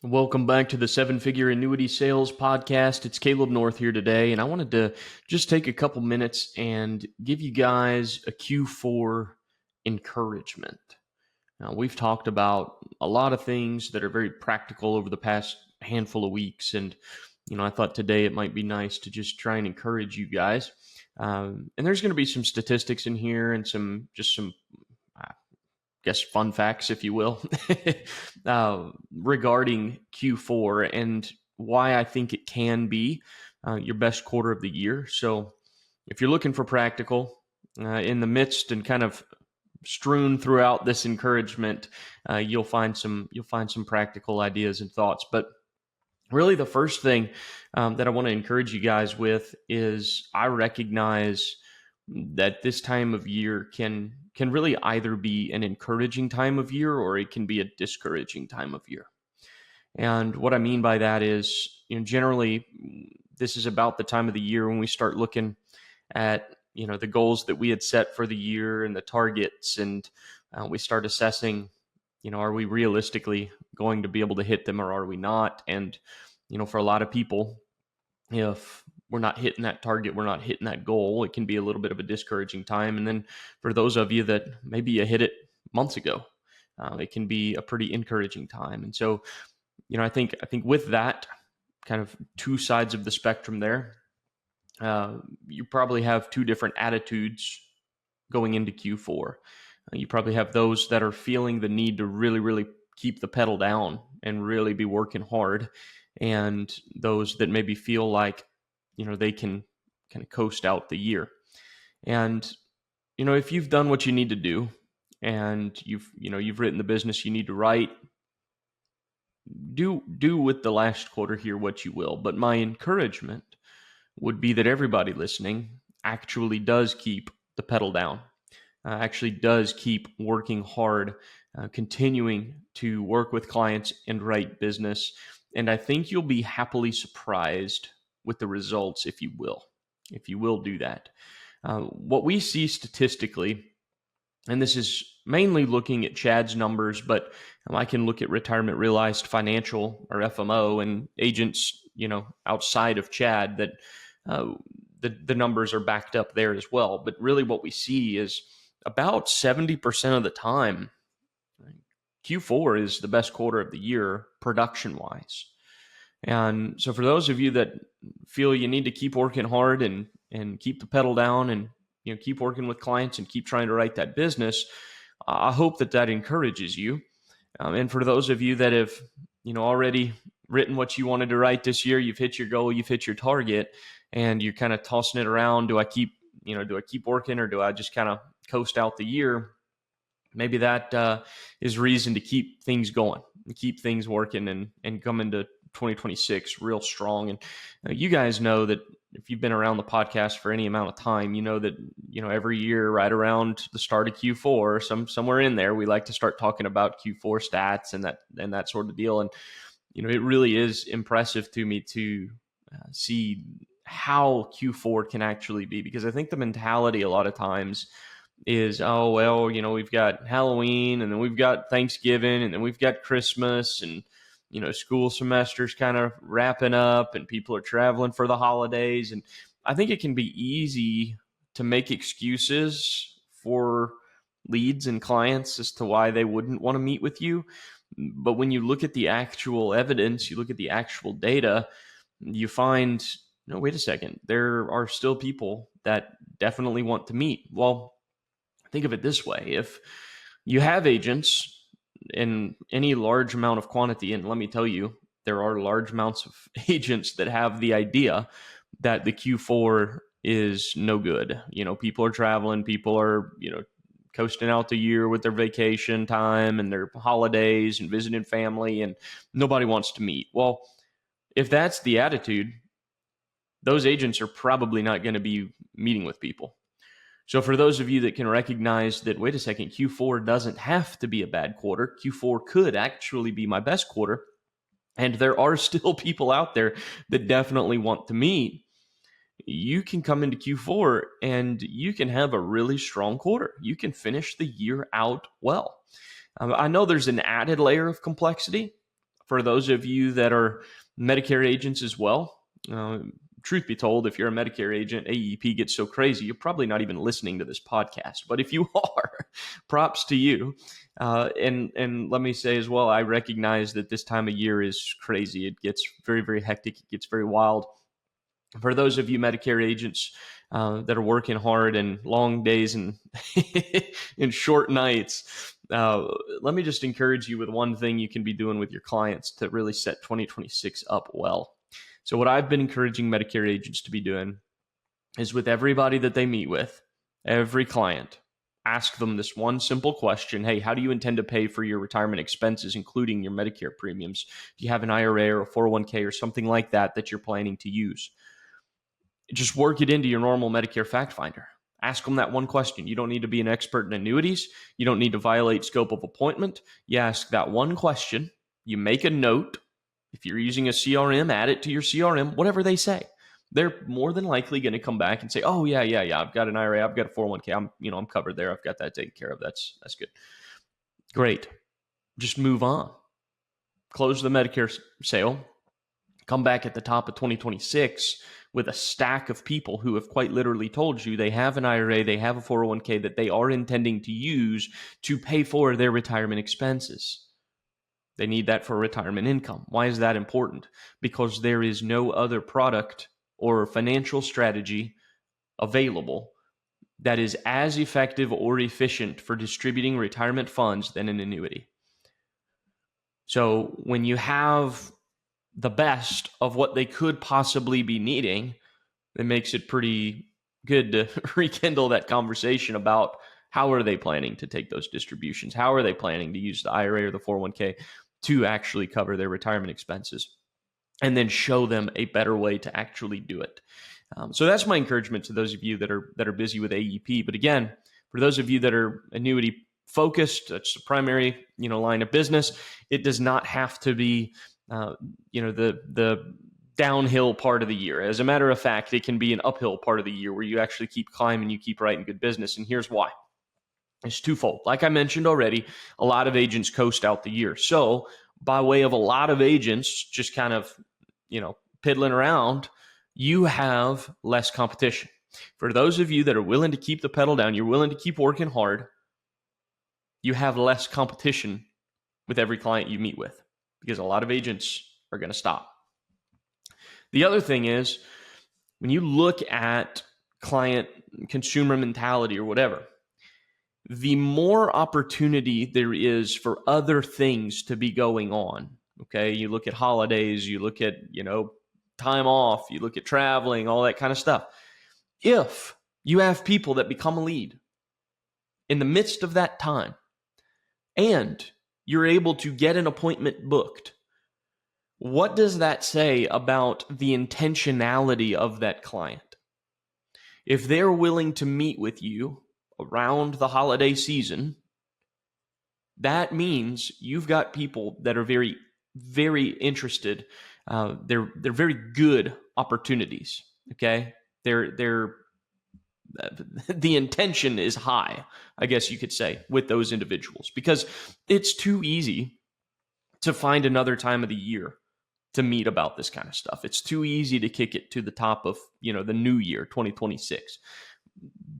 Welcome back to the Figure Annuity Sales podcast. It's Caleb North here today, and I wanted to just take a couple minutes and give you guys a Q4 encouragement. Now, we've talked about a lot of things that are very practical over the past handful of weeks, and I thought today it might be nice to just try and encourage you guys. And there's going to be some statistics in here and some fun facts, if you will, regarding Q4 and why I think it can be your best quarter of the year. So if you're looking for practical in the midst and kind of strewn throughout this encouragement, you'll find some practical ideas and thoughts. But really the first thing that I want to encourage you guys with is I recognize that this time of year can really either be an encouraging time of year or it can be a discouraging time of year. And what I mean by that is, generally this is about the time of the year when we start looking at, the goals that we had set for the year and the targets, and we start assessing, are we realistically going to be able to hit them or are we not? And, for a lot of people, if we're not hitting that target, we're not hitting that goal, it can be a little bit of a discouraging time. And then for those of you that maybe you hit it months ago, it can be a pretty encouraging time. And so, I think with that kind of two sides of the spectrum there, you probably have two different attitudes going into Q4. You probably have those that are feeling the need to really, really keep the pedal down and really be working hard, and those that maybe feel like, they can kind of coast out the year. And, if you've done what you need to do and you've written the business you need to write, do with the last quarter here what you will. But my encouragement would be that everybody listening actually does keep the pedal down, actually does keep working hard, continuing to work with clients and write business. And I think you'll be happily surprised with the results if you will do that. What we see statistically, and this is mainly looking at Chad's numbers, but I can look at Retirement Realized Financial or FMO and agents, outside of Chad that the numbers are backed up there as well. But really what we see is about 70% of the time, Q4 is the best quarter of the year production-wise. And so for those of you that feel you need to keep working hard and keep the pedal down and keep working with clients and keep trying to write that business, I hope that encourages you. And for those of you that have already written what you wanted to write this year, you've hit your goal, you've hit your target, and you're kind of tossing it around. Do I keep working or do I just kind of coast out the year? Maybe that is reason to keep things going, keep things working, and come into 2026 real strong. And you guys know that if you've been around the podcast for any amount of time, you know that every year right around the start of Q4, somewhere in there, we like to start talking about Q4 stats and that sort of deal. And it really is impressive to me to see how Q4 can actually be, because I think the mentality a lot of times is, oh, well, we've got Halloween and then we've got Thanksgiving and then we've got Christmas and, school semester's kind of wrapping up and people are traveling for the holidays. And I think it can be easy to make excuses for leads and clients as to why they wouldn't want to meet with you. But when you look at the actual evidence, you look at the actual data, you find, no, wait a second, there are still people that definitely want to meet. Well, think of it this way. If you have agents in any large amount of quantity, and let me tell you, there are large amounts of agents that have the idea that the Q4 is no good. People are traveling, people are, coasting out the year with their vacation time and their holidays and visiting family, and nobody wants to meet. Well, if that's the attitude, those agents are probably not going to be meeting with people. So for those of you that can recognize that, wait a second, Q4 doesn't have to be a bad quarter. Q4 could actually be my best quarter. And there are still people out there that definitely want to meet. You can come into Q4 and you can have a really strong quarter. You can finish the year out well. I know there's an added layer of complexity For those of you that are Medicare agents as well, truth be told, if you're a Medicare agent, AEP gets so crazy, you're probably not even listening to this podcast. But if you are, props to you. And let me say as well, I recognize that this time of year is crazy. It gets very, very hectic. It gets very wild. For those of you Medicare agents that are working hard and long days and and short nights, let me just encourage you with one thing you can be doing with your clients to really set 2026 up well. So what I've been encouraging Medicare agents to be doing is with everybody that they meet with, every client, ask them this one simple question. Hey, how do you intend to pay for your retirement expenses, including your Medicare premiums? Do you have an IRA or a 401k or something like that that you're planning to use? Just work it into your normal Medicare fact finder. Ask them that one question. You don't need to be an expert in annuities. You don't need to violate scope of appointment. You ask that one question. You make a note. If you're using a CRM, add it to your CRM, whatever they say. They're more than likely going to come back and say, oh, yeah, I've got an IRA. I've got a 401k. I'm covered there. I've got that taken care of. That's good. Great. Just move on. Close the Medicare sale. Come back at the top of 2026 with a stack of people who have quite literally told you they have an IRA, they have a 401k that they are intending to use to pay for their retirement expenses. They need that for retirement income. Why is that important? Because there is no other product or financial strategy available that is as effective or efficient for distributing retirement funds than an annuity. So when you have the best of what they could possibly be needing, it makes it pretty good to rekindle that conversation about how are they planning to take those distributions? How are they planning to use the IRA or the 401k to actually cover their retirement expenses? And then show them a better way to actually do it. So that's my encouragement to those of you that are busy with AEP. But again, for those of you that are annuity focused, that's the primary line of business. It does not have to be the downhill part of the year. As a matter of fact, it can be an uphill part of the year where you actually keep climbing, you keep writing good business. And here's why. It's twofold. Like I mentioned already, a lot of agents coast out the year. So by way of a lot of agents just kind of, piddling around, you have less competition. For those of you that are willing to keep the pedal down, you're willing to keep working hard, you have less competition with every client you meet with because a lot of agents are going to stop. The other thing is when you look at client consumer mentality or whatever, the more opportunity there is for other things to be going on. Okay. You look at holidays, you look at, time off, you look at traveling, all that kind of stuff. If you have people that become a lead in the midst of that time and you're able to get an appointment booked, what does that say about the intentionality of that client? If they're willing to meet with you around the holiday season, that means you've got people that are very, very interested. They're very good opportunities. Okay, the intention is high, I guess you could say, with those individuals because it's too easy to find another time of the year to meet about this kind of stuff. It's too easy to kick it to the top of the new year, 2026.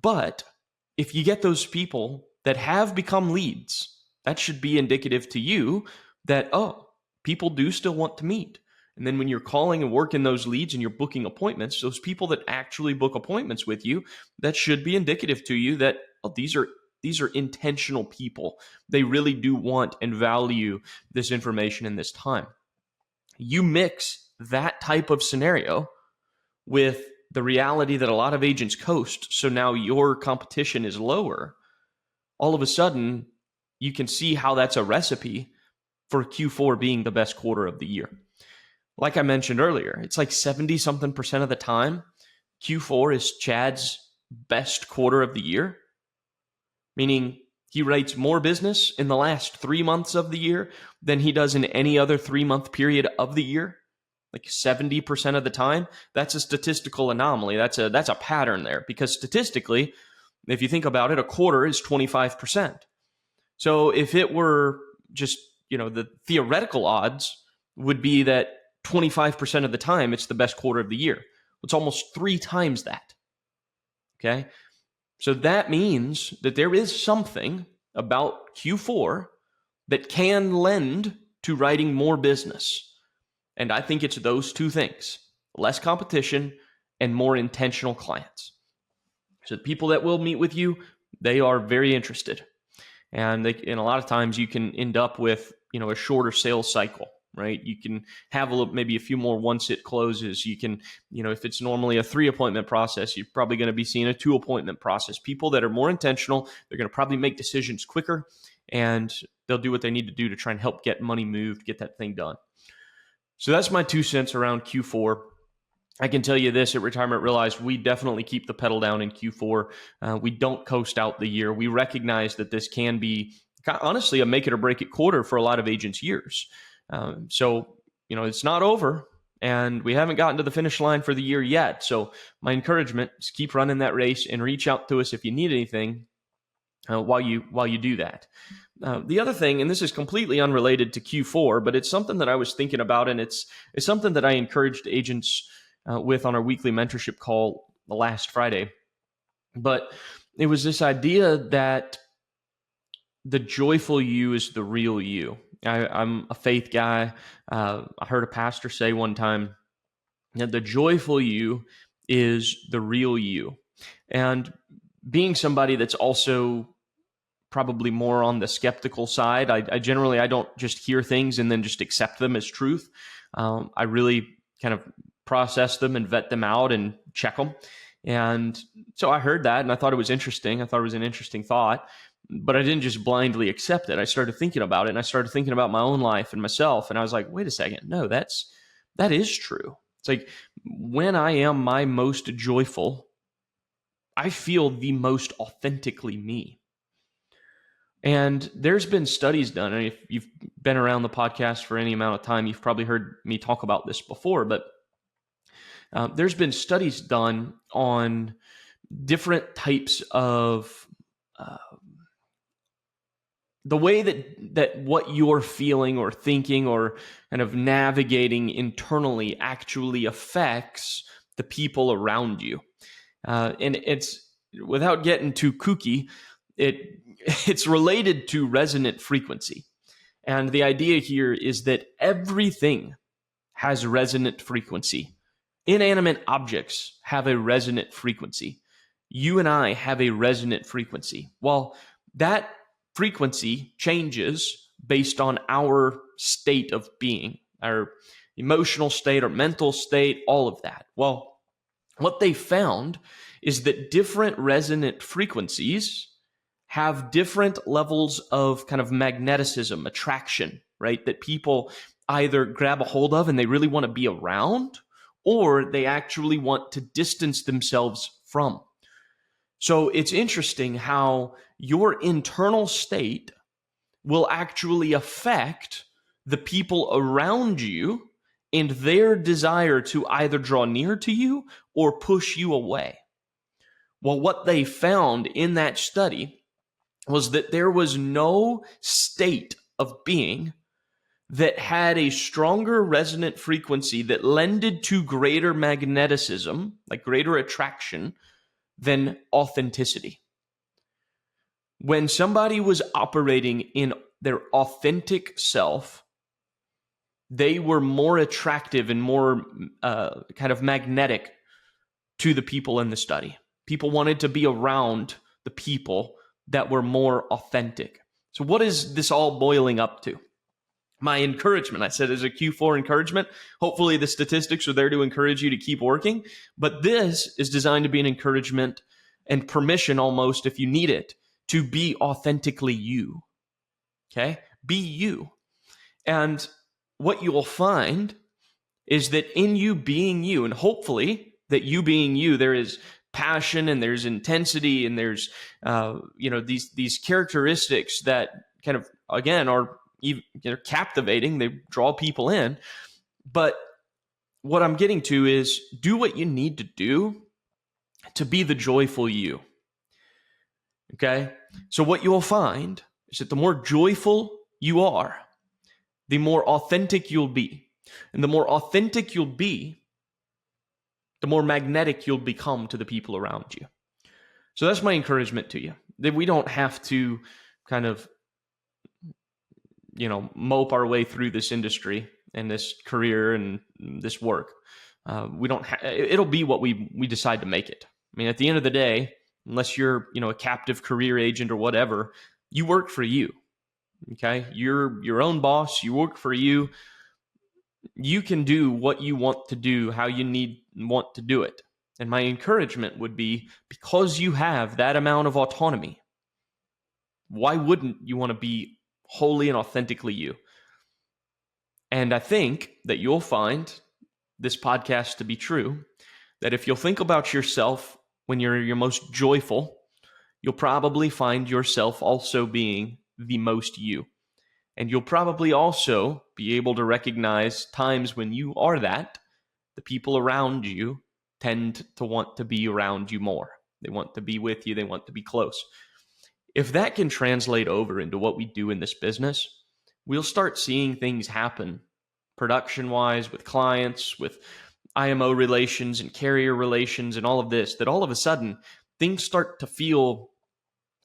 But if you get those people that have become leads, that should be indicative to you that, people do still want to meet. And then when you're calling and working those leads and you're booking appointments, those people that actually book appointments with you, that should be indicative to you that these are intentional people. They really do want and value this information in this time. You mix that type of scenario with the reality that a lot of agents coast, so now your competition is lower, all of a sudden you can see how that's a recipe for Q4 being the best quarter of the year. Like I mentioned earlier, it's like 70-something% of the time, Q4 is Chad's best quarter of the year, meaning he writes more business in the last 3 months of the year than he does in any other 3-month period of the year. Like 70% of the time. That's a statistical anomaly. That's a pattern there because statistically, if you think about it, a quarter is 25%. So if it were just, the theoretical odds, would be that 25% of the time it's the best quarter of the year. It's almost 3 times that. Okay. So that means that there is something about Q4 that can lend to writing more business. And I think it's those two things: less competition and more intentional clients. So the people that will meet with you, they are very interested. And a lot of times you can end up with, a shorter sales cycle, right? You can have maybe a few more once-it closes. You can, if it's normally a 3-appointment process, you're probably going to be seeing a 2-appointment process. People that are more intentional, they're going to probably make decisions quicker, and they'll do what they need to do to try and help get money moved, get that thing done. So that's my 2 cents around Q4. I can tell you this: at Retirement Realized, we definitely keep the pedal down in Q4. We don't coast out the year. We recognize that this can be, honestly, a make it or break it quarter for a lot of agents' years. So, it's not over, and we haven't gotten to the finish line for the year yet. So my encouragement is keep running that race and reach out to us if you need anything while you do that. The other thing, and this is completely unrelated to Q4, but it's something that I was thinking about, and it's something that I encouraged agents with on our weekly mentorship call the last Friday. But it was this idea that the joyful you is the real you. I'm a faith guy. I heard a pastor say one time that the joyful you is the real you. And being somebody that's also probably more on the skeptical side, I generally don't just hear things and then just accept them as truth. I really kind of process them and vet them out and check them. And so I heard that and I thought it was interesting. I thought it was an interesting thought, but I didn't just blindly accept it. I started thinking about it, and I started thinking about my own life and myself. And I was like, wait a second. No, that is true. It's like when I am my most joyful, I feel the most authentically me. And there's been studies done. And if you've been around the podcast for any amount of time, you've probably heard me talk about this before, but there's been studies done on different types of the way that what you're feeling or thinking or kind of navigating internally actually affects the people around you. And it's, without getting too kooky, it's related to resonant frequency. And the idea here is that everything has resonant frequency. Inanimate objects have a resonant frequency. You and I have a resonant frequency. Well, that frequency changes based on our state of being, our emotional state, our mental state, all of that. Well, what they found is that different resonant frequencies have different levels of kind of magneticism, attraction, right? That people either grab a hold of and they really want to be around, or they actually want to distance themselves from. So it's interesting how your internal state will actually affect the people around you and their desire to either draw near to you or push you away. Well, what they found in that study was that there was no state of being that had a stronger resonant frequency that lended to greater magneticism, like greater attraction, than authenticity. When somebody was operating in their authentic self, they were more attractive and more kind of magnetic to the people in the study. People wanted to be around the people that were more authentic. So what is this all boiling up to? My encouragement, I said, is a Q4 encouragement. Hopefully the statistics are there to encourage you to keep working, but this is designed to be an encouragement and permission almost, if you need it, to be authentically you. Okay? Be you. And what you will find is that in you being you, and hopefully that you being you, there is passion and there's intensity and there's these characteristics that kind of, again, are captivating. They draw people in. But what I'm getting to is do what you need to do to be the joyful you. Okay? So what you'll find is that the more joyful you are, the more authentic you'll be. And the more authentic you'll be, the more magnetic you'll become to the people around you. So that's my encouragement to you, that we don't have to kind of, mope our way through this industry and this career and this work. We don't. It'll be what we decide to make it. I mean, at the end of the day, unless you're a captive career agent or whatever, you work for you. Okay, you're your own boss. You work for you. You can do what you want to do, how you want to do it. And my encouragement would be, because you have that amount of autonomy, why wouldn't you want to be wholly and authentically you? And I think that you'll find this podcast to be true, that if you'll think about yourself when you're your most joyful, you'll probably find yourself also being the most you. And you'll probably also be able to recognize times when you are that, the people around you tend to want to be around you more. They want to be with you. They want to be close. If that can translate over into what we do in this business, we'll start seeing things happen production-wise, with clients, with IMO relations and carrier relations and all of this, that all of a sudden things start to feel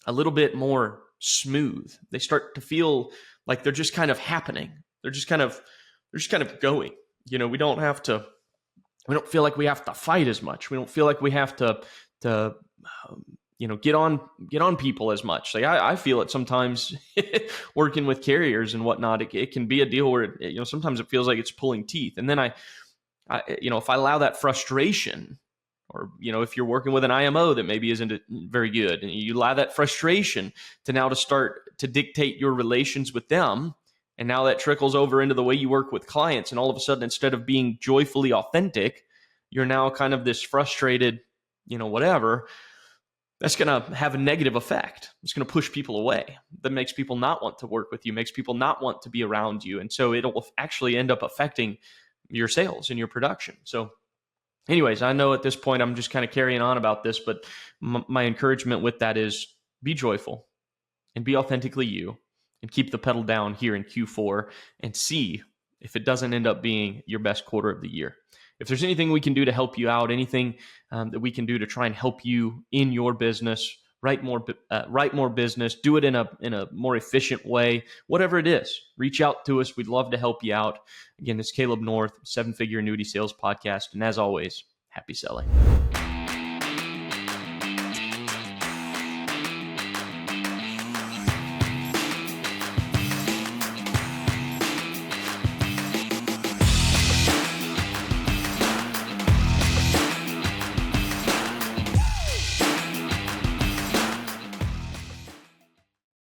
a little bit more smooth. They start to feel like they're just kind of happening. They're just kind of going. We don't feel like we have to fight as much. We don't feel like we have to get on people as much. Like I feel it sometimes working with carriers and whatnot. It can be a deal where sometimes it feels like it's pulling teeth. And then I if I allow that frustration, or if you're working with an IMO that maybe isn't very good, and you allow that frustration to start to dictate your relations with them, and now that trickles over into the way you work with clients, and all of a sudden, instead of being joyfully authentic, you're now kind of this frustrated, whatever. That's going to have a negative effect. It's going to push people away. That makes people not want to work with you, makes people not want to be around you. And so it'll actually end up affecting your sales and your production. So anyways, I know at this point I'm just kind of carrying on about this, but my encouragement with that is be joyful and be authentically you, and keep the pedal down here in Q4 and see if it doesn't end up being your best quarter of the year. If there's anything we can do to help you out, anything that we can do to try and help you in your business, write more business, do it in a more efficient way, whatever it is, reach out to us. We'd love to help you out. Again, it's Caleb North, 7 Figure Annuity Sales Podcast. And as always, happy selling.